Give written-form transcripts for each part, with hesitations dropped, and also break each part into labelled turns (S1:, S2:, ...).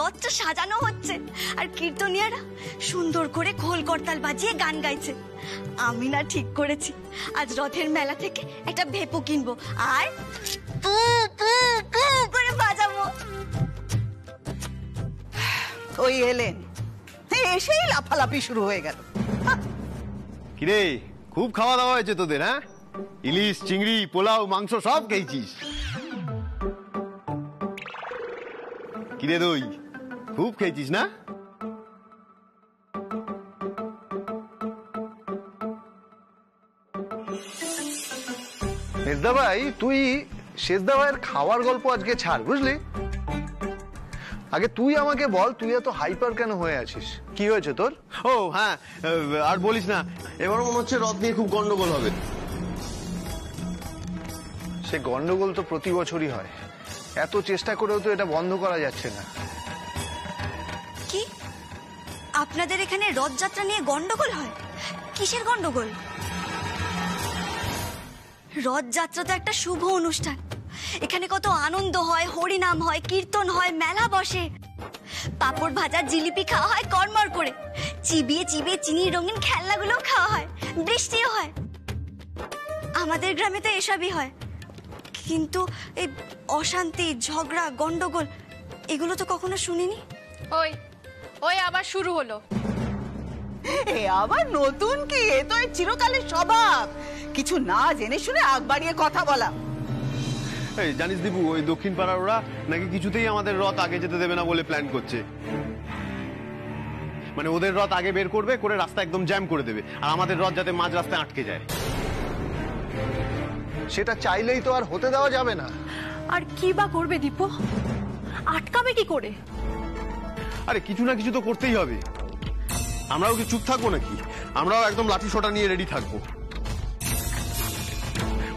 S1: রথটা সাজানো হচ্ছে আর কীর্তনিয়ারা সুন্দর করে খোল করতাল বাজিয়ে গান গাইছে। আমি না ঠিক করেছি আজ রথের মেলা থেকে একটা ভেপু কিনবো আর পু পু পু করে বাজাবো।
S2: ওই এলেন, এসেই লাফালাফি শুরু হয়ে গেল।
S3: কিরে, খুব খাওয়া দাওয়া হয়েছে তোদের? হ্যাঁ, ইলিশ, চিংড়ি, পোলাও, মাংস সব খেয়েছিস? কিরে দই, খুব খেয়েছিস না?
S4: মেজদা ভাই, তুই শেষদা ভাইয়ের খাওয়ার গল্প আজকে ছাড়, বুঝলি? আগে তুই আমাকে বল, তুই এত হাইপার কেন হয়ে আছিস? কি হয়েছে তোর?
S3: ও হ্যাঁ, আর বলিস না, এবার মনে হচ্ছে রথ নিয়ে খুব গন্ডগোল হবে।
S4: সে গন্ডগোল তো প্রতি বছরই হয়, এত চেষ্টা করেও তো এটা বন্ধ করা যাচ্ছে না।
S1: কি আপনাদের এখানে রথযাত্রা নিয়ে গন্ডগোল হয়? কিসের গন্ডগোল? রথযাত্রা তো একটা শুভ অনুষ্ঠান, এখানে কত আনন্দ হয়, হরিনাম হয়, কীর্তন হয়, মেলা বসে, পাপড় ভাজা জিলিপি খাওয়া হয় কড়মড় করে, চিবিয়ে চিবিয়ে চিনির রঙিন খেলনাগুলো খাওয়া হয়, বৃষ্টিও হয়। আমাদের গ্রামে তো এসবই হয়, কিন্তু এই অশান্তি, ঝগড়া, গন্ডগোল এগুলো তো কখনো শুনিনি।
S5: ওই ওই আবার শুরু হলো।
S2: এ আবার নতুন কি? এ তো চিরকালের স্বভাব, কিছু না জেনে শুনে আগ বাড়িয়ে কথা বলা।
S3: এই জানিস দীপু, ওই দক্ষিণ পাড়ার ওরা নাকি কিছুতেই আমাদের রথ আগে যেতে দেবে না বলে প্ল্যান করছে। মানে ওদের রথ আগে বের করবে, করে রাস্তা একদম জ্যাম করে দেবে, আর আমাদের রথ যাতে মাঝ রাস্তায় আটকে যায়।
S4: সেটা চাইলেই তো আর হতে দেওয়া যাবে না।
S5: আর কি বা করবে দীপু? আটকাবে কি করে?
S3: আরে কিছু না কিছু তো করতেই হবে। আমরাও কি চুপ থাকবো নাকি? আমরাও একদম লাঠি সোটা নিয়ে রেডি থাকবো।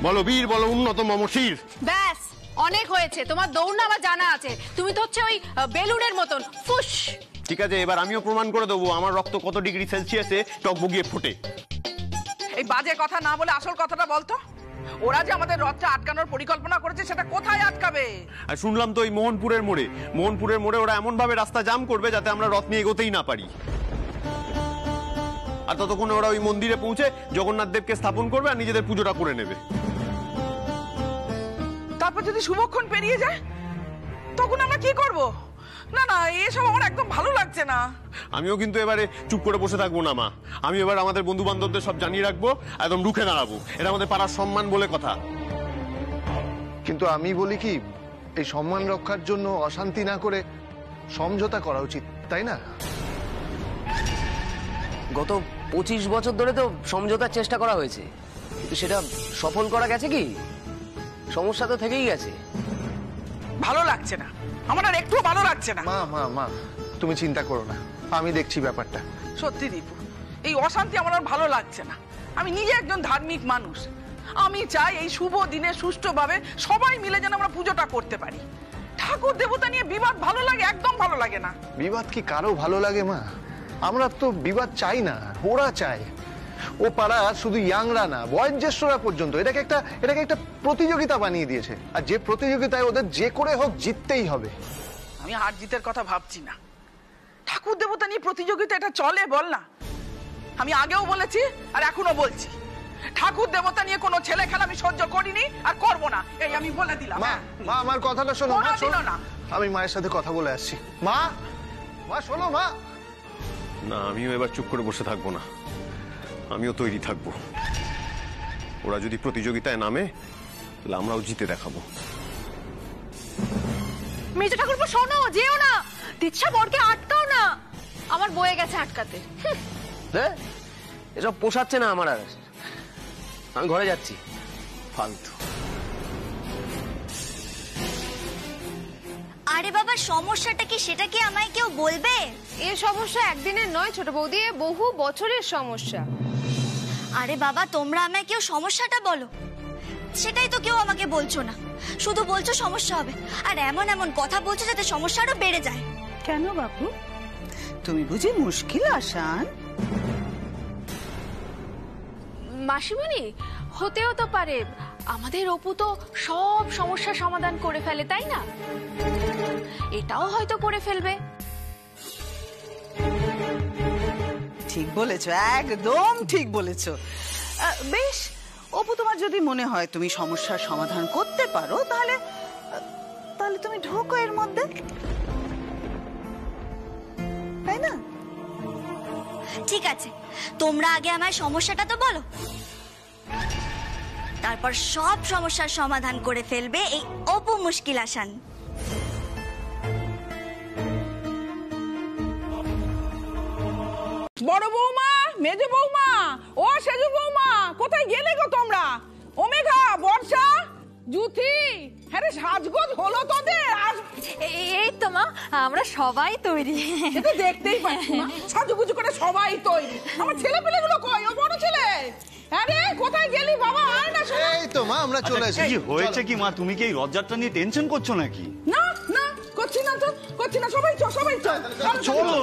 S3: বলো বীর, বলো উন্নত মম শির।
S5: ব্যাস, অনেক হয়েছে। তোমার দৌড় না আমার জানা আছে, তুমি তো হচ্ছে ওই বেলুনের মতন ফুস।
S3: ঠিক আছে, এবার আমিও প্রমাণ করে দেবো আমার রক্ত কত ডিগ্রি সেলসিয়াসে টকবগিয়ে ফোটে।
S2: এই বাজে কথা না বলে আসল কথাটা বলতো। ওরা যে আমাদের রথটা আটকানোর পরিকল্পনা করেছে, সেটা কোথায় আটকাবে?
S3: আর শুনলাম তো ওই মোহনপুরের মোড়ে ওরা এমন ভাবে রাস্তা জাম করবে যাতে আমরা রথ নিয়ে এগোতেই না পারি। আর ততক্ষণে ওরা ওই মন্দিরে পৌঁছে জগন্নাথ দেবকে স্থাপন করবে আর নিজেদের পুজোটা করে নেবে।
S2: তারপর যদি শুভক্ষণ পেরিয়ে যায়, তখন আমরা কি করব? না না, এসব আমার একদম ভালো লাগছে না।
S3: আমিও কিন্তু এবারে চুপ করে বসে থাকবো না মা। আমি এবার আমাদের বন্ধু বান্ধবদের সব জানিয়ে রাখবো, একদম রুখে দাঁড়াবো। এটা আমাদের পাড়ার সম্মান বলে কথা।
S4: কিন্তু আমি বলি কি, এই সম্মান রক্ষার জন্য অশান্তি না করে সমঝোতা করা উচিত, তাই না?
S6: গত 25 বছর ধরে তো সমঝোতার চেষ্টা করা হয়েছে, কিন্তু সেটা সফল করা গেছে কি? সমস্যা তো থেকেই গেছে।
S2: ভালো লাগছে না, আমার আর একটু ভালো লাগছে না।
S4: মা মা মা, তুমি চিন্তা করো না, আমি দেখছি ব্যাপারটা।
S2: সত্যি দীপু, এই অশান্তি আমার আর ভালো লাগছে না। আমি নিজে একজন ধার্মিক মানুষ, আমি চাই এই শুভ দিনে সুষ্ঠুভাবে সবাই মিলে যেন আমরা পুজোটা করতে পারি। ঠাকুর দেবতা নিয়ে বিবাদ ভালো লাগে? একদম ভালো লাগে না।
S4: বিবাদ কি কারো ভালো লাগে মা? আমরা তো বিবাদ চাই না, ওরা চায়। ও পাড়া শুধু ইয়াংরা না, বয়োজ্যেষ্ঠরা পর্যন্ত এটাকে একটা প্রতিযোগিতা বানিয়ে দিয়েছে, আর যে প্রতিযোগিতায় ওদের যে করে হোক জিততেই হবে।
S2: আমি হার জিতের কথা ভাবছি না। ঠাকুর দেবতা নিয়ে প্রতিযোগিতা এটা চলে বল না? আমি আগেও বলেছি আর এখনো বলছি, ঠাকুর দেবতা নিয়ে কোনো ছেলে খেলা আমি সহ্য করিনি আর করবো না, এই আমি বলে দিলাম।
S4: মা মা, আমার কথাটা শোনো মা, শোনো না। আমি মায়ের সাথে কথা বলে আসছি। মা মা শোনো মা।
S3: না, আমিও এবার চুপ করে বসে থাকবো না, আমিও তৈরি থাকবো। ওরা যদি প্রতিযোগিতায় নামে তাহলে আমরাও জিতে দেখাবো।
S5: মেজো ঠাকুরপো শোনো, যেও না, দিচ্ছা বরকে আটকাও না। আমার বয়ে গেছে আটকাতে।
S6: এসব পোষাচ্ছে না আমার আর। আমি ঘরে যাচ্ছি, ফালতু।
S1: আরে বাবা, সমস্যাটা কি সেটা কি আমায় কেউ বলবে?
S5: এ সমস্যা একদিনের নয় ছোট বৌদি, বহু বছরের সমস্যা।
S1: আরে বাবা, তোমরা আমায় কেউ সমস্যাটা বলো, সেটাই তো কেউ আমাকে বলছো না। শুধু বলছো সমস্যা হবে, আর এমন এমন কথা বলছো যাতে সমস্যা আরো বেড়ে যায়।
S2: কেন বাবু, তুমি বুঝি মুশকিল আসান?
S5: মাসিমণি, হতেও তো পারে আমাদের অপু তো সব সমস্যার সমাধান করে ফেলে, তাই না? এটাও হয়তো করে ফেলবে।
S2: ঠিক বলেছো, একদম ঠিক বলেছো। বেশ, অপু, তোমার যদি মনে হয় তুমি সমস্যার সমাধান করতে পারো, তাহলে তাহলে তুমি ঢোকো এর মধ্যে, তাই না?
S1: ঠিক আছে, তোমরা আগে আমার সমস্যাটা তো বলো, তারপর সব সমস্যার সমাধান করে ফেলবে এই অপু মুশকিল আসান।
S2: বড় বৌমা, মেজ বৌমা, ও সেজু বৌমা, কোথায় গেলে গো তোমরা? ওমেঘা, বর্ষা, জুথি, হ্যাঁ রে, সাজগোজ হলো তোদের?
S5: এই তো মা, আমরা সবাই তৈরি।
S2: এটা দেখতেই পাচ্ছি না, সাজুগুজু করে সবাই তৈরি। আমার ছেলে পেলেগুলো কই? ও বড় ছেলে, হ্যাঁ রে, কোথায় গেলি বাবা? আয় না শোনা।
S4: এই তো মা, আমরা চলে এসেছি।
S7: কি হয়েছে কি মা, তুমি কি এই রথযাত্রা নিয়ে টেনশন করছো নাকি?
S2: না না, করছি না তো, করছি না। সবাই চল, সবাই চল,
S7: চলো।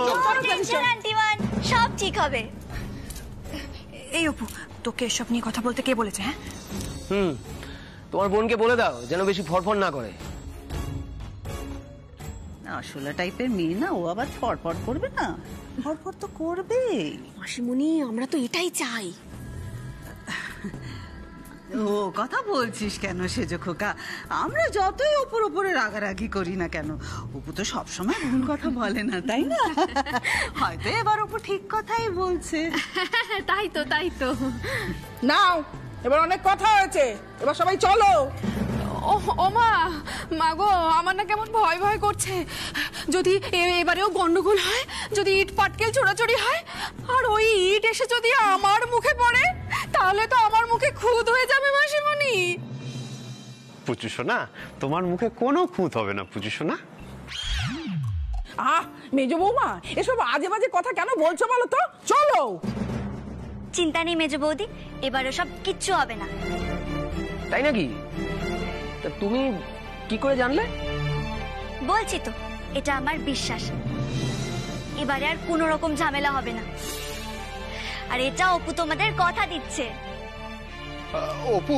S1: টেনশন আন্টি ওয়ান, সব ঠিক হবে।
S5: এই অপু, তোকে এসব নিয়ে কথা বলতে কে বলেছে? হ্যাঁ,
S6: তোমার বোনকে বলে দাও যেন বেশি ফরফর না করে।
S2: আসলে টাইপের মেয়ে না, ও আবার ফরফর করবে না? ফরফর তো করবে।
S5: মাসিমণি, আমরা তো এটাই চাই।
S2: ও কথা বলছিস কেন সেজো খোকা? আমরা যতই ওপর ওপরে রাগারাগি করি না কেন, অপু তো সবসময় ভুল কথা বলে না, তাই না? হয়তো এবার অপু ঠিক কথাই বলছে।
S5: তাই তো, তাই তো।
S2: নাও, এবার অনেক কথা হয়েছে, এবার সবাই চলো।
S5: ও মা, মাগো, আমার না কেমন ভয় ভয় করছে। যদি এবারেও গন্ডগোল হয়, যদি ইট পাটকেল ছোড়াছড়ি হয়, আর ওই ইট এসে যদি আমার মুখে পড়ে, তাহলে তো আমার মুখে খুঁত হয়ে যাবে মাসিমণি।
S3: পুচু সোনা, তোমার মুখে কোনো খুঁত হবে না পুচু সোনা।
S2: মেজ বৌমা, এসব আজে বাজে কথা কেন বলছো বলো তো? চলো।
S1: চিন্তা নেই মেজ বৌদি, এবারে সব কিচ্ছু হবে না।
S6: তাই নাকি? তা তুমি কি করে জানলে?
S1: বলছি তো, এটা আমার বিশ্বাস। এবারে আর কোনো রকম ঝামেলা হবে না। আর এটা অপু তোমাদের কথা দিচ্ছে।
S4: অপু,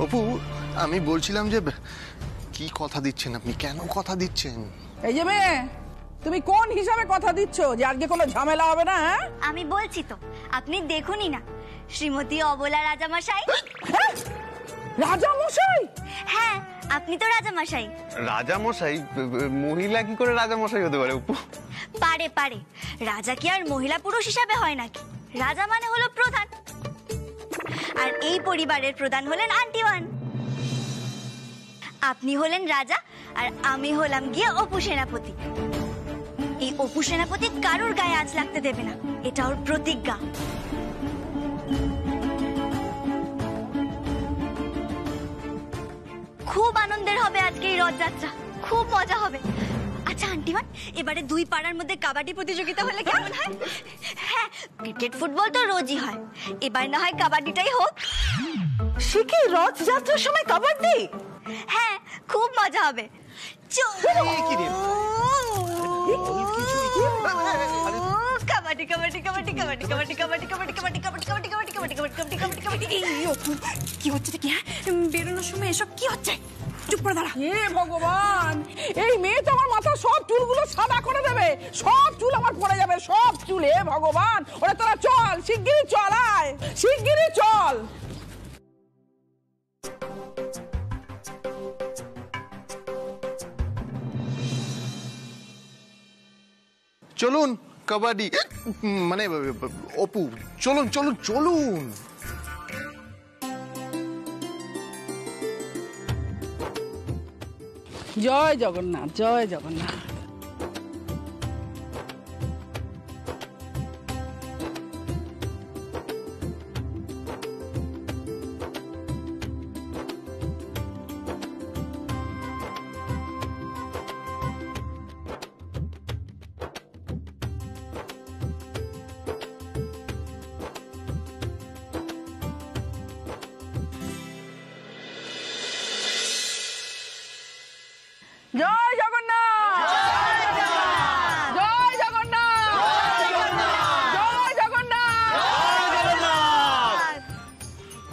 S4: অপু, আমি বলছিলাম যে কি কথা দিচ্ছেন আপনি? কেন কথা দিচ্ছেন?
S2: এই যে মেয়ে, তুমি কোন হিসাবে কথা দিচ্ছ যে আজকে কোনো ঝামেলা হবে না? হ্যাঁ,
S1: আমি বলছি তো, আপনি দেখুনই না, শ্রীমতী অবলা রাজামশাই।
S2: রাজামশাই?
S1: হ্যাঁ, আপনি তো রাজামশাই।
S3: রাজামশাই? মহিলা কি করে রাজামশাই হতে পারে অপু?
S1: পারে পারে, রাজা কি আর মহিলা পুরুষ হিসাবে হয় নাকি? রাজা মানে হলো প্রধান, আর এই পরিবারের প্রধান হলেন আন্টি ওয়ান। আপনি হলেন রাজা, আর আমি হলাম গিয়ে অপু সেনাপতি। এই অপু সেনাপতি কারোর গায়ে আঁচ লাগতে দেবে না, এটা ওর প্রতিজ্ঞা। খুব আনন্দের হবে আজকে এই রথযাত্রা, খুব মজা হবে। আচ্ছা আন্টিমান, এবারে দুই পাড়ার মধ্যে কাবাডি প্রতিযোগিতা হলে কেমন হয়? হ্যাঁ, ক্রিকেট ফুটবল তো রোজই হয়, এবার না হয় কাবাডিটাই হোক।
S2: সে কি রথযাত্রার সময় কাবাডি?
S1: হ্যাঁ, খুব মজা হবে। কাবাডি কাবাডি কাবাডি কাবাডি কাবাডি কাবাডি কাবাডি কাবাডি কাবাডি কাবাডি কাবাডি কাবাডি কাবাডি কাবাডি কাবাডি।
S5: কি হচ্ছে কি? হ্যাঁ, বেরোনোর সময় এসব কি হচ্ছে? চুপ করে দাঁড়া।
S2: হে ভগবান, এই মেয়ে তো আমার মাথার সব চুলগুলো সাদা করে দেবে, সব চুল আমার পড়ে যাবে, সব চুল। হে ভগবান, ওরে তোরা চল, শিগগিরই চল, আয় শিগগিরই চল।
S4: চলুন কাবাডি, মানে অপু, চলুন চলুন চলুন।
S2: জয় জগন্নাথ, জয় জগন্নাথ। জয় জগন্নাথ, জয় জগন্নাথ, জয় জগন্নাথ।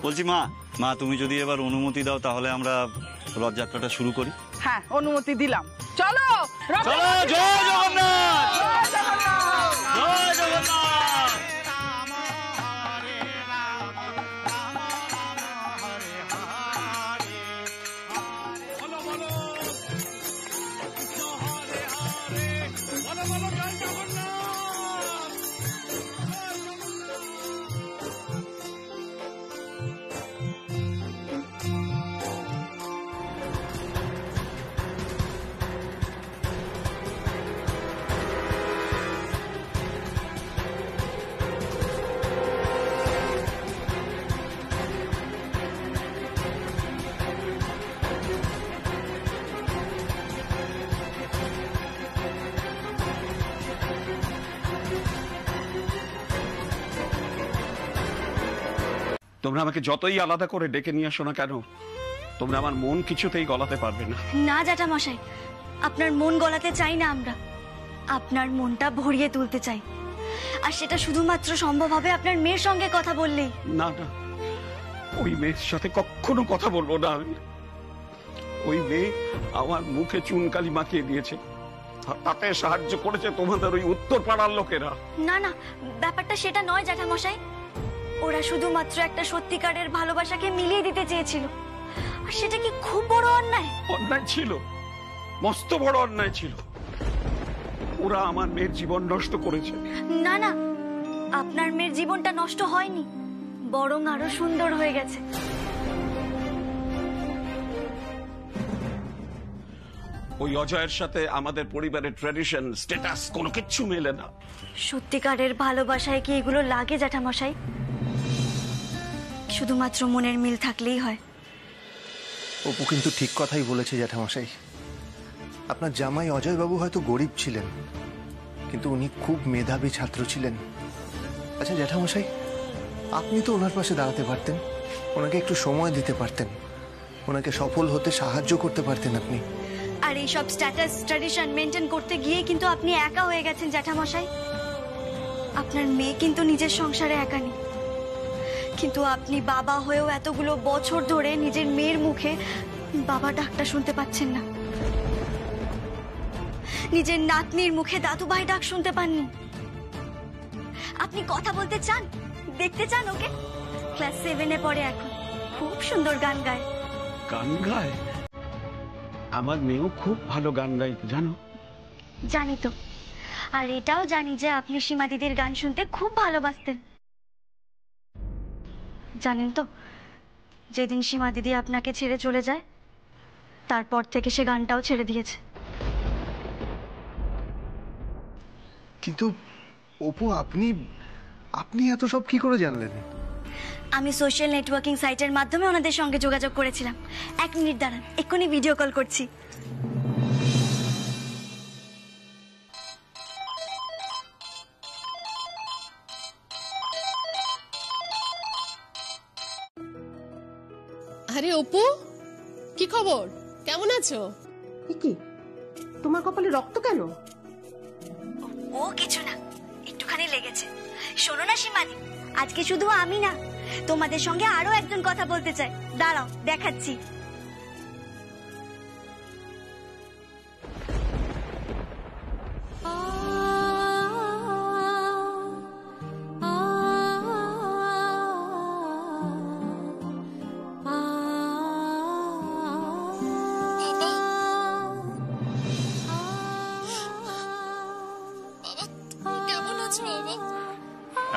S7: বলছি মা, তুমি যদি এবার অনুমতি দাও তাহলে আমরা রথযাত্রাটা শুরু করি।
S2: হ্যাঁ, অনুমতি দিলাম, চলো।
S7: জয় জগন্নাথ, জয় জগন্নাথ।
S8: তোমরা আমাকে যতই আলাদা করে ডেকে নিয়ে আসো না কেন, তোমরা আমার মন কিছুতেই গলাতে পারবে না।
S1: না জ্যাঠামশাই, আপনার মন গলাতে চাই না আমরা, আপনার মনটা ভরিয়ে তুলতে চাই। আর সেটা শুধুমাত্র সম্ভব হবে আপনার মেয়ের সঙ্গে কথা বললেই।
S8: না না, ওই মেয়ের সাথে কখনো কথা বলবো না আমি। ওই মেয়ে আমার মুখে চুনকালি মাখিয়ে দিয়েছে, তাতে সাহায্য করেছে তোমাদের ওই উত্তর পাড়ার লোকেরা।
S1: না না, ব্যাপারটা সেটা নয় জ্যাঠামশাই। ওরা শুধুমাত্র একটা সত্যিকারের ভালোবাসাকে মিলিয়ে দিতে চেয়েছিল। আর সেটা কি খুব বড় অন্যায়?
S8: অন্যায় ছিল, মস্ত বড় অন্যায় ছিল। ওরা আমার মেয়ের জীবন নষ্ট করেছে।
S1: না না, আপনার মেয়ের জীবনটা নষ্ট হয়নি, বরং আরো সুন্দর হয়ে গেছে।
S8: ওই অজয়ের সাথে আমাদের পরিবারের ট্র্যাডিশন, স্ট্যাটাস কোনো কিচ্ছু মেলে না।
S1: সত্যিকারের ভালোবাসায় কি এগুলো লাগে জ্যাঠামশাই? শুধুমাত্র মনের মিল থাকলেই হয়।
S4: অপু কিন্তু ঠিক কথাই বলেছে জ্যাঠামশাই। আপনার জামাই অজয়বাবু হয়তো গরিব ছিলেন, কিন্তু উনি খুব মেধাবী ছাত্র ছিলেন। আচ্ছা জ্যাঠামশাই, আপনি তো ওনার পাশে দাঁড়াতে পারতেন, ওনাকে একটু সময় দিতে পারতেন, ওনাকে সফল হতে সাহায্য করতে পারতেন আপনি।
S1: আর এইসব স্ট্যাটাস ট্র্যাডিশন মেনটেন করতে গিয়ে কিন্তু আপনি একা হয়ে গেছেন জ্যাঠামশাই। আপনার মেয়ে কিন্তু নিজের সংসারে একা নেই, কিন্তু আপনি বাবা হয়েও এতগুলো বছর ধরে নিজের মেয়ের মুখে বাবা ডাকটা শুনতে পাচ্ছেন না, নিজের নাতনির মুখে দাদু ভাই ডাক শুনতে পাননি। আপনি কথা বলতে চান, দেখতে চান ওকে? ক্লাস 7-এ পড়ে এখন, খুব সুন্দর গান গায়।
S8: গান গায়? আমার মেয়েও খুব ভালো গান গায়, জানো?
S1: জানি তো, আর এটাও জানি যে আপনি সীমা দিদির গান শুনতে খুব ভালোবাসতেন। জানেন তো, যেদিন সীমা দিদি আপনাকে ছেড়ে চলে যায়, তারপর থেকে সে গানটাও ছেড়ে দিয়েছে।
S4: কিন্তু অপু, আপনি এত সব কি করে জানলেন?
S1: আমি সোশ্যাল নেটওয়ার্কিং সাইটের মাধ্যমে ওনাদের সঙ্গে যোগাযোগ করেছিলাম। 1 মিনিট দাঁড়ান, এক্ষুনি ভিডিও কল করছি।
S9: আরে অপু, কি খবর? কেমন আছো?
S10: কি তোমার কপালে রক্ত কেন?
S1: ও কিছু না, একটুখানি লেগেছে। শোনো না সীমাদি, আজকে শুধু আমি না, তোমাদের সঙ্গে আরো একজন কথা বলতে চাই। দাঁড়াও, দেখাচ্ছি।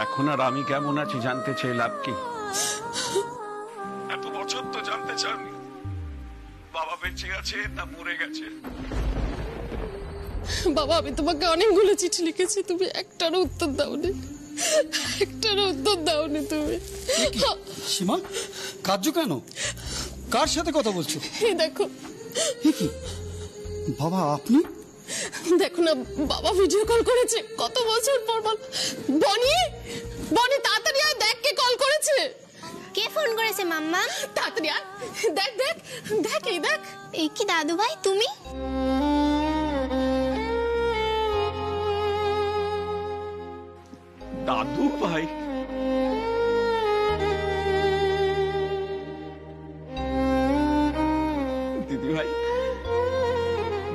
S8: এখন আর আমি কেমন আছি জানতে চেয়ে লাভ কি? এত বছর তো জানতে চাইনি বাবা বেঁচে আছে না মরে গেছে।
S9: বাবা, আমি তোমাকে অনেকগুলো চিঠি লিখেছি, তুমি একটারও উত্তর দাওনি, একটারও উত্তর দাওনি তুমি।
S11: সীমা, কার্য কেন? কার সাথে কথা বলছো?
S9: এই দেখো।
S11: কি বাবা, আপনি?
S9: দেখো না, বাবা ভিডিও কল করেছে কত বছর পর। বনি, বনি তাড়াতাড়ি আয়, দেখ কে কল করেছে।
S12: কে ফোন করেছে মাম্মা?
S9: তাড়াতাড়ি আয়, দেখ দেখ দেখ, এই দেখ।
S12: এই কি দাদু ভাই তুমি?
S8: দাদু ভাই? দিদি ভাই,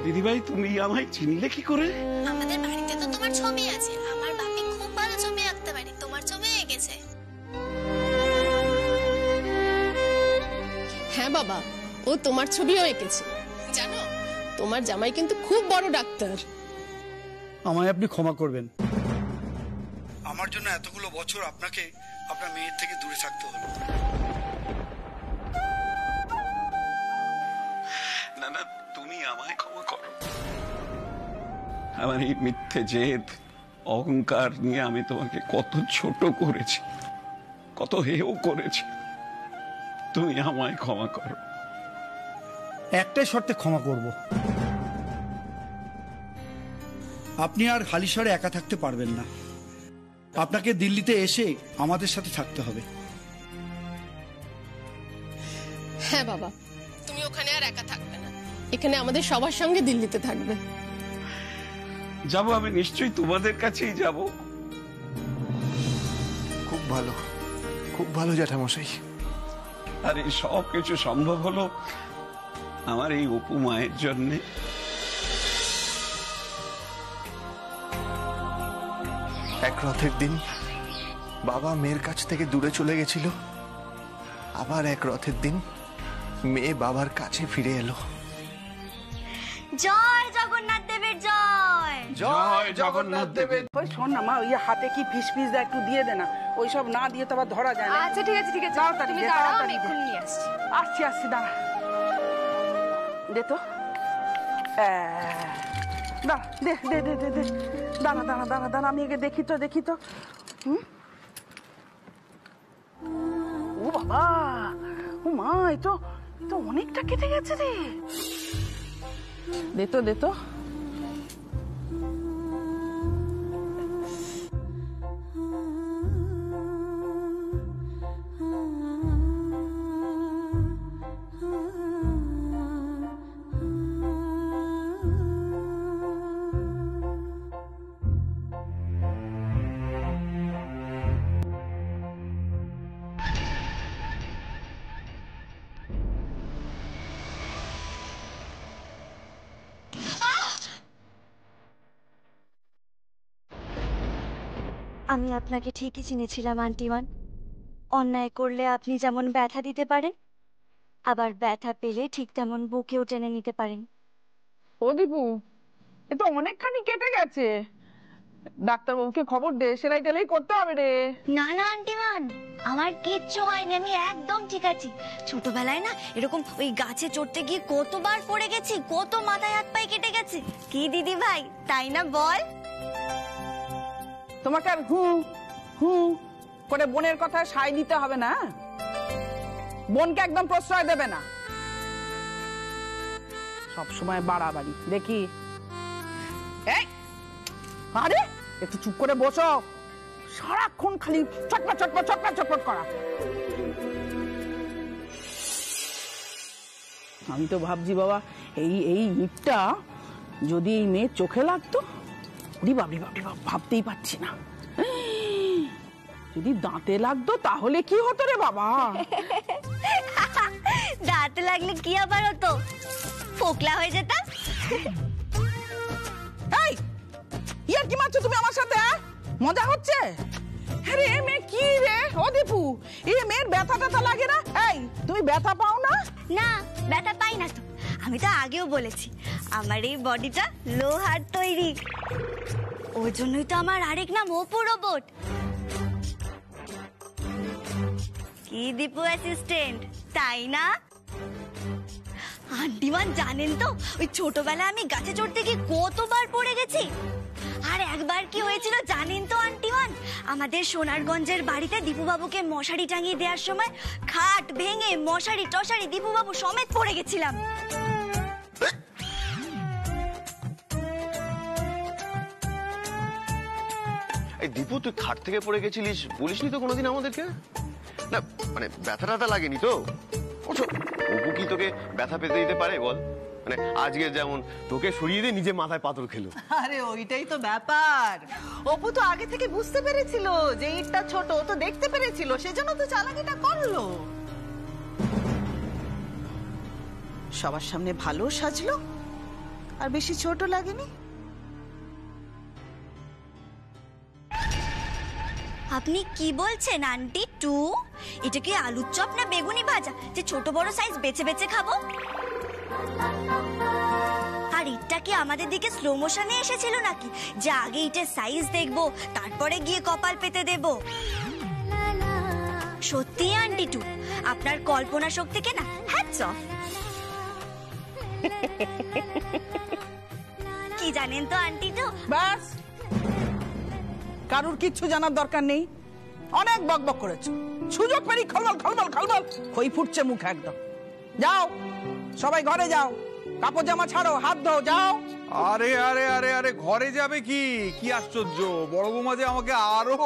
S8: দিদি ভাই তুমি আমায় চিনলে কি করে?
S12: আমাদের বাড়িতে তো তোমার ছবি আছে, আমার বাপি খুব ভালো ছবি আঁকতে পারে, তোমার ছবি এঁকেছে।
S9: হ্যাঁ বাবা, ও তোমার ছবিও এঁকেছে। জানো, তোমার জামাই কিন্তু খুব বড় ডাক্তার।
S11: আমায় আপনি ক্ষমা করবেন, আমার জন্য এতগুলো বছর আপনাকে আপনার মেয়ের থেকে দূরে থাকতে হলো।
S8: না না, তুমি আমায় ক্ষমা করো। আমার এই মিথ্যে জেদ, অহংকার নিয়ে আমি তোমাকে কত ছোট করেছি, কত হেয় করেছি। তুমি আমায় ক্ষমা করো।
S11: একটাই শর্তে ক্ষমা করব, আপনি আর হালিশহরে একা থাকতে পারবেন না, আপনাকে দিল্লিতে এসে আমাদের সাথে থাকতে হবে।
S9: হ্যাঁ বাবা, তুমি ওখানে আর একা থাকবে না, এখানে আমাদের সবার সঙ্গে দিল্লিতে থাকবে।
S8: যাব, আমি নিশ্চয়ই তোমাদের কাছেই যাব।
S4: খুব ভালো, খুব ভালো জ্যাঠামশাই।
S8: আর এই সব কিছু সম্ভব হলো আমার এই অপু মায়ের জন্যে।
S4: এক রথের দিন বাবা মেয়ের কাছ থেকে দূরে চলে গেছিল, আবার এক রথের দিন মেয়ে বাবার কাছে ফিরে এলো।
S1: জয় জগন্নাথ দেবের জয়।
S4: জয় জগন্নাথ দেবের।
S2: ওই শোন না মা, ওই হাতে কি ফিস ফিস দা একটু দিয়ে দে না, ওইসব না দিয়ে তো আবার ধরা যায় না।
S5: আচ্ছা ঠিক আছে ঠিক আছে,
S2: তাড়াতাড়ি
S5: তুমি
S2: দে,
S5: দাঁড়াও,
S2: তাড়াতাড়ি
S5: আমি
S2: দে।
S5: এক্ষুনি নিয়ে আসছি।
S2: আসছি আসছি, দাঁড়া দে তো, দাঁড়া দে দে দে দে দে, দাঁড়া দাঁড়া দাঁড়া দাঁড়া, আমি একে দেখি তো দেখি তো। ও বাবা, ও মা, এ তো অনেকটা কেটে গেছে রে। দে তো দে তো।
S1: আমি আপনাকে ঠিকই চিনেছিলাম আন্টিমান। অন্যায় করলে আপনি যেমন ব্যথা দিতে পারেন, আবার ব্যথা পেলে ঠিক তেমন বুকেও টেনে নিতে পারেন।
S2: ও দীপু, এ তো অনেকখানি কেটে গেছে, ডাক্তারবাবুকে খবর দে, সেলাই টেলাই করতে হবে রে।
S1: না না আন্টিমান, আমার কিচ্ছু হয়নি, আমি একদম ঠিক আছি। ছোটবেলায় না এরকম ওই গাছে চড়তে গিয়ে কতবার পড়ে গেছি, কত মাথায় হাত পায়ে কেটে গেছে। কি দিদি ভাই, তাই না বল?
S2: তোমাকে আর হু হু করে বোনের কথা সায় দিতে হবে না। বোনকে একদম প্রশ্রয় দেবে না, সব সময় বাড়াবাড়ি দেখি। এই আরে একটু চুপ করে বসো, সারাক্ষণ খালি চটপট চটপট চটপট চটপট করা। আমি তো ভাবছি বাবা, এই ইটটা যদি এই মেয়ের চোখে লাগতো, ভাবতেই পারছি না। যদি দাঁতে লাগতো তাহলে কি হতো রে বাবা?
S1: দাঁতে লাগলে কি আবার হতো? ফোকলা হয়ে যেতাম।
S2: এই ইয়ার কি মারছো তুমি আমার সাথে? মজা হচ্ছে? আরে এ মেয়ে কি রে? ও দীপু, এই মেয়ের ব্যথা ট্যাথা লাগে না? এই তুমি ব্যথা পাও না?
S1: না, ব্যথা পাই না তো। আমি তো আগেও বলেছি, আমার এই বডিটা লোহার তৈরি। ওই জন্যই তো আমার আরেক নাম অপু রোবট। কি দীপু অ্যাসিস্ট্যান্ট, তাই না? আন্টিমান জানেন তো, ওই ছোটবেলায় আমি গাছে চড়তে গিয়ে কতবার পড়ে গেছি। আর একবার কি হয়েছিল জানেন তো আন্টিমান? আমাদের সোনারগঞ্জের বাড়িতে দীপুবাবুকে মশারি টাঙিয়ে দেওয়ার সময় খাট ভেঙে মশারি টশারি দীপুবাবু সমেত পড়ে গেছিলাম।
S3: এই দীপু, তুই খাট থেকে পড়ে গেছিলিস, বলিসনি তো কোনোদিন আমাদেরকে? না মানে ব্যথা ট্যাথা লাগেনি তো? অপু কি তোকে ব্যথা পেতে দিতে পারে বল? মানে আজকে যেমন তোকে সরিয়ে দিয়ে নিজে মাথায় পাথর খেলো।
S13: আরে ওইটাই তো ব্যাপার, অপু তো আগে থেকে বুঝতে পেরেছিল যে ইটটা ছোট, ও তো দেখতে পেরেছিল, সেজন্য তো চালাকিটা করলো। সবার সামনে ভালো সাজলো, আর বেশি ছোট লাগেনি।
S1: আপনি কি বলছেন আন্টি? টু এটা কি আলুর চপ না বেগুনি ভাজা যে ছোট বড় সাইজ বেছে বেছে খাবো? আর ইটটা কি আমাদের দিকে স্লো মোশনে এসেছিল নাকি, যে আগে ইটের সাইজ দেখবো তারপরে গিয়ে কপাল পেতে দেব? সত্যি আন্টি টু, আপনার কল্পনা শক্তিকে না হ্যাটস অফ। কি জানেন তো আন্টি টু?
S2: ব্যাস, কারুর কিচ্ছু জানার দরকার নেই। অনেক বকবক করেছো, সুযোগ পেরি খলবল খলবল খলবল খই ফুটছে মুখ একদম। যাও সবাই ঘরে যাও, কাপড় জামা ছাড়ো, হাত ধো, যাও।
S14: আরে আরে আরে আরে ঘরে যাবে কি? কি আশ্চর্য, বড় বৌমা যে আমাকে আরো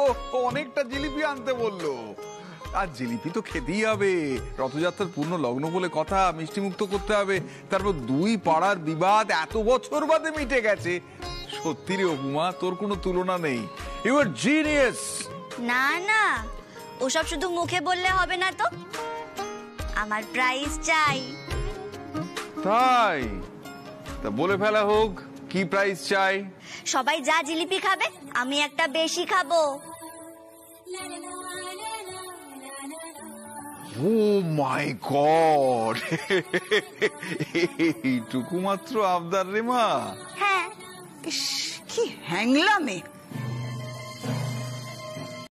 S14: অনেকটা জিলিপি আনতে বললো। আর জিলিপি তো খেতেই হবে, রথযাত্রার পূর্ণ লগ্ন বলে কথা, মিষ্টি মুক্ত করতে হবে। তারপর দুই পাড়ার বিবাদ এত বছর বাদে মিটে গেছে। সত্যি রে অপুমা, তোর কোনো তুলনা নেই। You are genius.
S1: না না, ওসব শুধু মুখে বললে হবে না তো, আমার প্রাইজ চাই।
S14: তাই? তা বলে ফেলা হোক, কি প্রাইস চাই?
S1: সবাই যা জিলিপি খাবে আমি একটা বেশি খাবো।
S14: ও মাই গড, এইটুকু মাত্র আবদার রে মা?
S1: হ্যাঁ।
S2: কি হ্যাংলামে!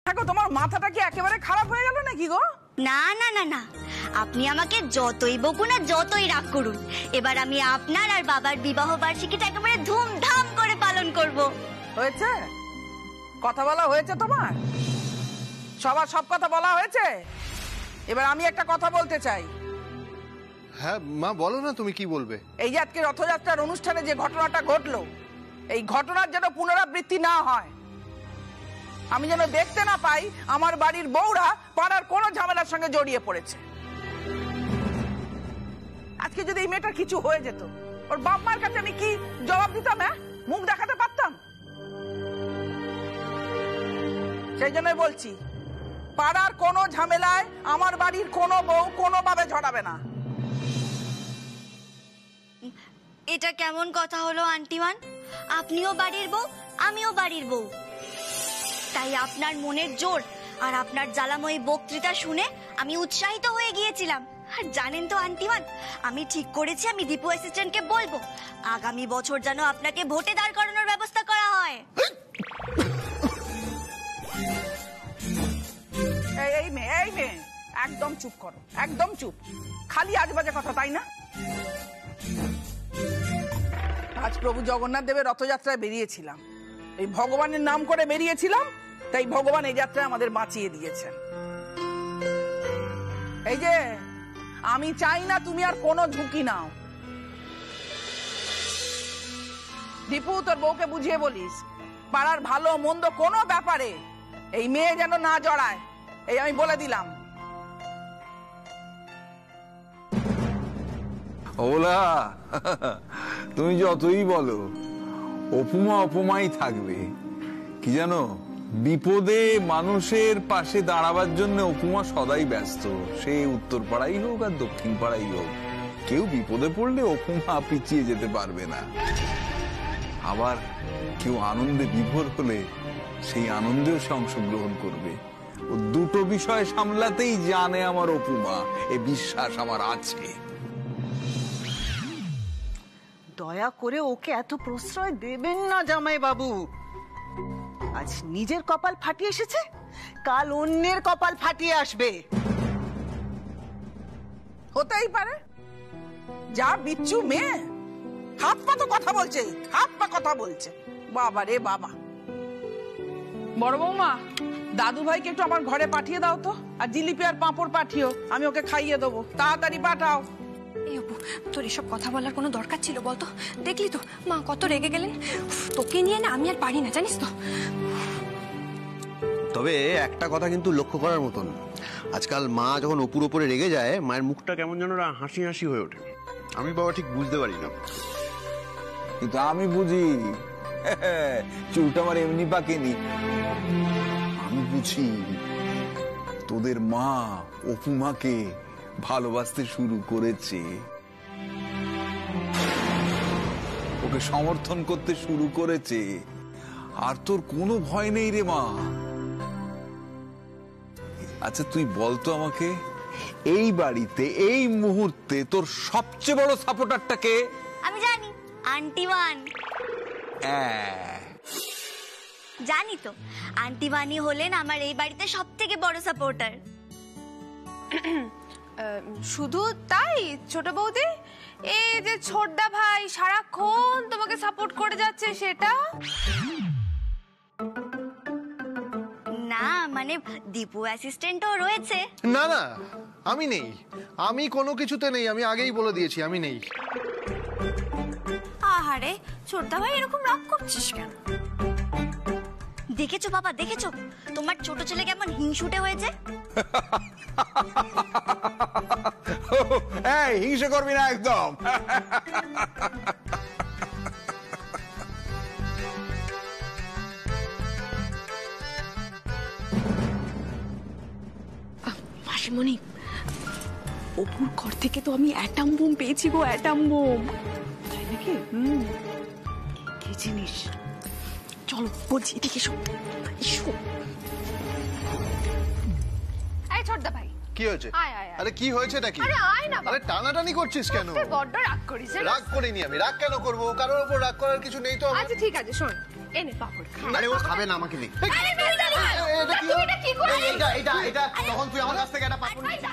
S2: দেখো, তোমার মাথাটা কি একেবারে খারাপ হয়ে গেল নাকি গো?
S1: না না না না, আপনি আমাকে যতই বকুন আর যতই রাগ করুন, এবার আমি আপনার আর বাবার বিবাহ বার্ষিকীটা একেবারে ধুমধাম করে পালন করব।
S2: হয়েছে? কথা বলা হয়েছে তোমার? সবার সব কথা বলা হয়েছে? এবার আমি একটা কথা বলতে চাই।
S4: হ্যাঁ মা, বলো না তুমি কি বলবে।
S2: এই যে আজকে রথযাত্রার অনুষ্ঠানে যে ঘটনাটা ঘটলো, এই ঘটনার যেন পুনরাবৃত্তি না হয়, আমি যেন দেখতে না পাই আমার বাড়ির বউরা পাড়ার কোনো ঝামেলার সঙ্গে জড়িয়ে পড়েছে। আজকে যদি এই মেয়েটার কিছু হয়ে যেত, ওর বাপ মার কাছে আমি কি জবাব দিতাম? হ্যাঁ, মুখ দেখাতে পারতাম? সেই জন্যই বলছি, পাড়ার কোনো ঝামেলায় আমার বাড়ির কোনো বউ কোনোভাবে জড়াবে না।
S1: এটা কেমন কথা হলো আন্টিমান? আপনিও বাড়ির বউ, আমিও বাড়ির বউ, তাই আপনার মনের জোর আর আপনার জ্বালাময়ী বক্তৃতা শুনে আমি উৎসাহিত হয়ে গিয়েছিলাম। আর জানেন তো আন্টিমান, আমি ঠিক করেছি আমি দীপু অ্যাসিস্ট্যান্টকে বলবো আগামী বছর যেন আপনাকে ভোটে দাঁড় করানোর ব্যবস্থা করা হয়।
S2: এই মেয়ে একদম চুপ করো, একদম চুপ। খালি আজবাজে কথা, তাই না? আজ প্রভু জগন্নাথ দেবের রথযাত্রায় বেরিয়েছিলাম, এই ভগবানের নাম করে বেরিয়েছিলাম, তাই ভগবান এই যাত্রায় আমাদের বাঁচিয়ে দিয়েছেন। এই যে আমি চাই না তুমি আর কোনো ঝুঁকি নাও। দীপু, তোর বউকে বুঝিয়ে বলিস, পাড়ার ভালো মন্দ কোনো ব্যাপারে এই মেয়ে যেন না জড়ায়, এই আমি বলে দিলাম।
S14: ওলা, তুমি যতই বলো অপুমা অপুমাই থাকবে। কি জানো, বিপদে মানুষের পাশে দাঁড়াবার জন্য অপুমা সদাই ব্যস্ত। সে উত্তর পাড়াই হোক আর দক্ষিণ পাড়াই হোক, কেউ বিপদে পড়লে অপুমা পিছিয়ে যেতে পারবে না। আবার কেউ আনন্দে বিভোর হলে সেই আনন্দেও সে অংশগ্রহণ করবে। ও দুটো বিষয় সামলাতেই জানে আমার অপুমা, এ বিশ্বাস আমার আছে।
S13: দয়া করে ওকে এত প্রশ্রয় দেবেন না জামাই বাবু। আজ নিজের কপাল ফাটিয়ে এসেছে, কাল অন্যের কপাল ফাটিয়ে আসবে।
S2: হতেই পারে, যা বিচ্ছু মেয়ে, হাত পা তো কথা বলছে, হাত পা কথা বলছে। বাবা রে বাবা। বড় বৌমা, দাদু ভাইকে একটু আমার ঘরে পাঠিয়ে দাও তো, আর জিলিপি আর পাঁপড় পাঠিও, আমি ওকে খাইয়ে দেবো। তাড়াতাড়ি পাঠাও।
S5: এই অপু, তোর এসব কথা বলার কোনো দরকার ছিল বলতো? দেখলি তো মা কত রেগে গেলেন। তোকে নিয়ে না আমি আর পারি না, জানিস তো।
S3: তবে একটা কথা কিন্তু লক্ষ্য করার মতন, আজকাল মা যখন অপুর ওপরে রেগে যায়, মায়ের মুখটা কেমন যেন হাসি হাসি হয়ে ওঠে। আমি বাবা ঠিক বুঝতে পারি না,
S14: কিন্তু আমি বুঝি। চুলটা আমার এমনি পাকেনি, আমি বুঝি তোদের মা অপুমাকে ভালোবাসতে শুরু করেছে, ওকে সমর্থন করতে শুরু করেছে। আর তোর কোনো ভয় নেই রে মা। আচ্ছা তুই বলতো আমাকে, এই বাড়িতে এই মুহূর্তে তোর সবচেয়ে বড় সাপোর্টারটা কে?
S1: আমি জানি, আন্টিমান। জানি তো, আন্টিমানি হলেন আমার এই বাড়িতে সব থেকে বড় সাপোর্টার।
S5: শুধু তাই ছোট বৌদি, এই যে ছোটদা ভাই সারাক্ষণ তোমাকে সাপোর্ট করে যাচ্ছে সেটা?
S1: না মানে দীপু অ্যাসিস্ট্যান্টও রয়েছে।
S4: না না, আমি নেই, আমি কোনো কিছুতে নেই, আমি আগেই বলে দিয়েছি আমি নেই।
S1: আহারে ছোটদা ভাই এরকম রাগ করছিস কেন? দেখেছো বাবা, দেখেছো তোমার ছোট ছেলে কেমন হিংসুটে হয়েছে?
S14: এই হিংসে করবি না একদম।
S5: মাসিমণি, অপুর ঘর থেকে তো আমি অ্যাটম বোম পেয়েছি গো, অ্যাটম বোম।
S13: তাই নাকি? কি জিনিস?
S5: চলো বলছি, এদিকে এসো। এই ছোটদা ভাই,
S4: কি হয়েছে?
S5: আয় আয় আয়।
S4: আরে কি হয়েছে নাকি?
S5: আরে আয় না।
S4: আরে টানাটানি করছিস কেন?
S5: তুই বড্ড রাগ করিস।
S4: রাগ করিনি আমি। রাগ কেন করব? কারোর উপর রাগ করার কিছু নেই তো।
S5: আচ্ছা ঠিক আছে, শোন, এনে পাপড় খা।
S4: আরে ও খাবে না, আমাকে দে।
S5: আরে বেটা, তুই এটা কি করছিস?
S4: এইটা তখন তুই আমার কাছ থেকে একটা পাপড় নিয়ে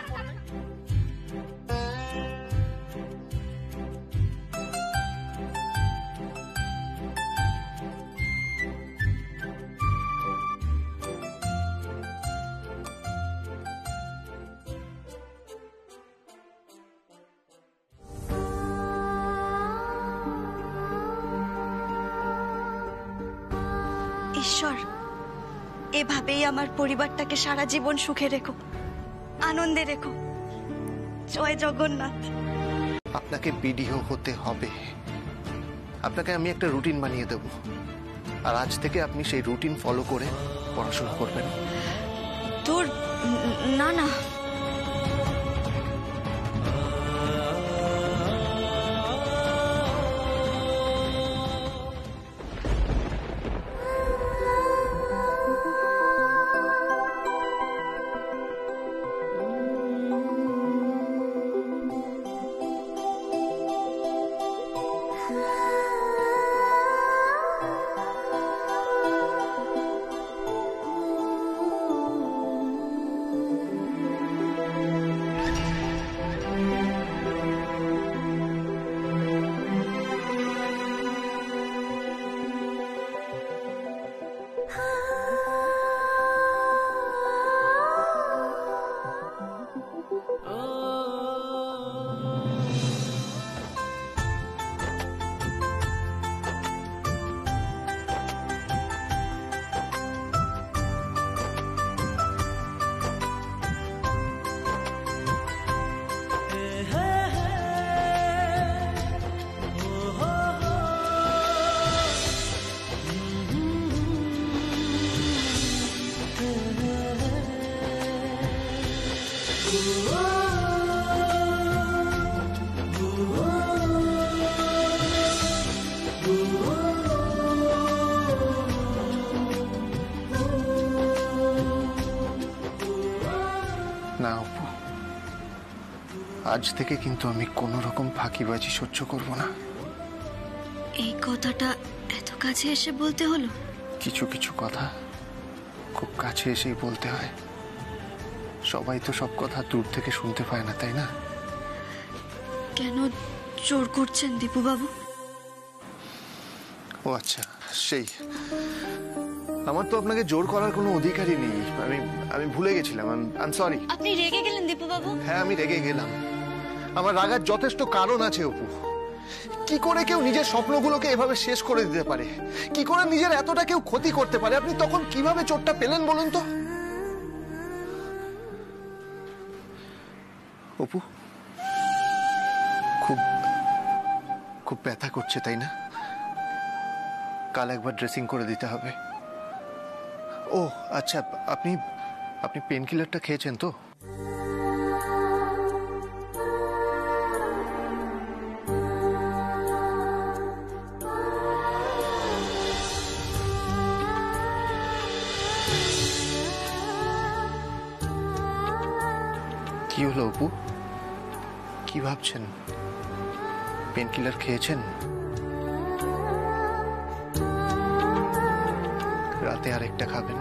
S1: ঈশ্বর, এভাবেই আমার পরিবারটাকে সারা জীবন সুখে রেখো, আনন্দে রেখো। জয় জগন্নাথ।
S4: আপনাকে বিডিও হতে হবে। আপনাকে আমি একটা রুটিন বানিয়ে দেব, আর আজ থেকে আপনি সেই রুটিন ফলো করে পড়াশোনা করবেন।
S1: তোর না না,
S4: না অপু, আজ থেকে কিন্তু আমি কোনো রকম ফাঁকিবাজি সহ্য করব না।
S1: এই কথাটা এত কাছে এসে বলতে হলো?
S4: কিছু কিছু কথা খুব কাছে এসেই বলতে হয়। সবাই তো সব কথা দূর থেকে শুনতে পায় না, তাই না?
S1: কেন জোর করছেন দীপু বাবু?
S4: ও আচ্ছা, সেই আমার তো আপনাকে জোর করার কোনো অধিকারই নেই। আমি ভুলে গেছিলাম। I am sorry.
S1: আপনি রেগে গেলেন দীপু বাবু?
S4: হ্যাঁ, আমি রেগে গেলাম। আমার রাগার যথেষ্ট কারণ আছে অপু। কি করে কেউ নিজের স্বপ্নগুলোকে এভাবে শেষ করে দিতে পারে? কি করে নিজের এতটা কেউ ক্ষতি করতে পারে? আপনি তখন কিভাবে চোটটা পেলেন বলুন তো? অপু, খুব খুব ব্যথা করছে তাই না? কাল একবার ড্রেসিং করে দিতে হবে। ও আচ্ছা, আপনি পেন কিলারটা খেয়েছেন তো? কি হলো অপু, কি ভাবছেন? পেন কিলার খেয়েছেন? রাতে আরেকটা খাবেন।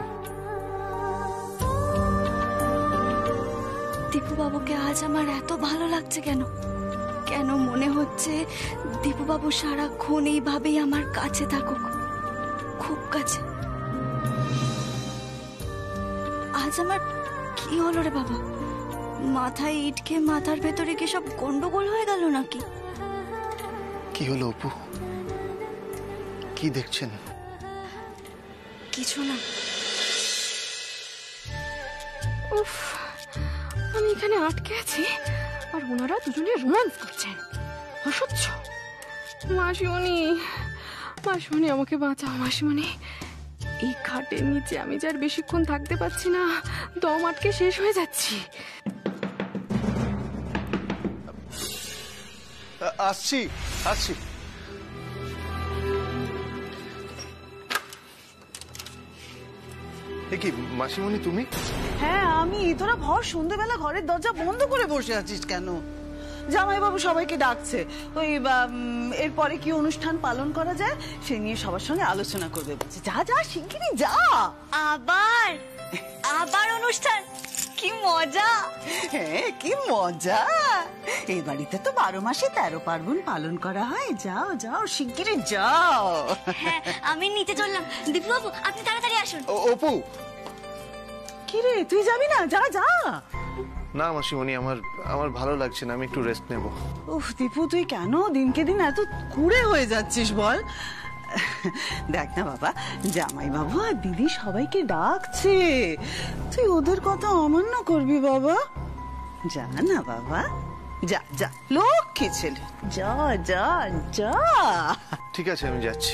S1: দীপু বাবুকে আজ আমার এত ভালো লাগছে কেন? কেন মনে হচ্ছে দীপু বাবু সারাক্ষণ এইভাবেই আমার কাছে থাকুক, খুব কাছে। আজ আমার কি হলো রে বাবা? মাথায় ইট খেয়ে মাথার ভেতরে কি সব গন্ডগোল হয়ে গেল নাকি?
S4: কি হলো অপু, কি দেখছেন?
S1: কিছু না। উফ,
S5: আমি এখানে আটকে আছি আর ওনারা দুজনে রোমান্স করছেন। অসহ্য। মাসিমণি, মাসিমণি আমাকে বাঁচাও মাসিমণি। এই খাটের নিচে আমি যার বেশিক্ষণ থাকতে পারছি না, দম আটকে শেষ হয়ে যাচ্ছি।
S4: আসছি আসছি। কি মাসিমণি তুমি?
S13: হ্যাঁ আমি। তোরা ভর সন্ধ্যেবেলা ঘরের দরজা বন্ধ করে বসে আছিস কেন? জামাইবাবু সবাইকে ডাকছে, ওই এরপরে কি অনুষ্ঠান পালন করা যায় সে নিয়ে সবার সঙ্গে আলোচনা করবে বলছে। যা যা শিগগিরই যা।
S1: আবার আবার অনুষ্ঠান? কি মজা!
S13: হ্যাঁ কি মজা। এই বাড়িতে তো 12 মাসে 13 পার্বণ পালন করা হয়। যাও যাও শিগগিরই যাও।
S1: হ্যাঁ আমি নিচে চললাম। দীপুবাবু আপনি তাড়াতাড়ি আসুন।
S4: অপু,
S13: কি রে তুই যাবি না? যা যা।
S4: না মাসিমণি, আমার ভালো লাগছে না, আমি একটু রেস্ট নেব।
S13: উফ দীপু, তুই কেন দিনকে দিন এত কুড়ে হয়ে যাচ্ছিস বল? দেখ না বাবা, জামাইবাবু আর দিদি সবাইকে ডাকছে, তুই ওদের কথা অমান্য করবি বাবা? যা না বাবা, যা যা, লক্ষ্মী ছেলে, যা যা যা।
S4: ঠিক আছে আমি যাচ্ছি।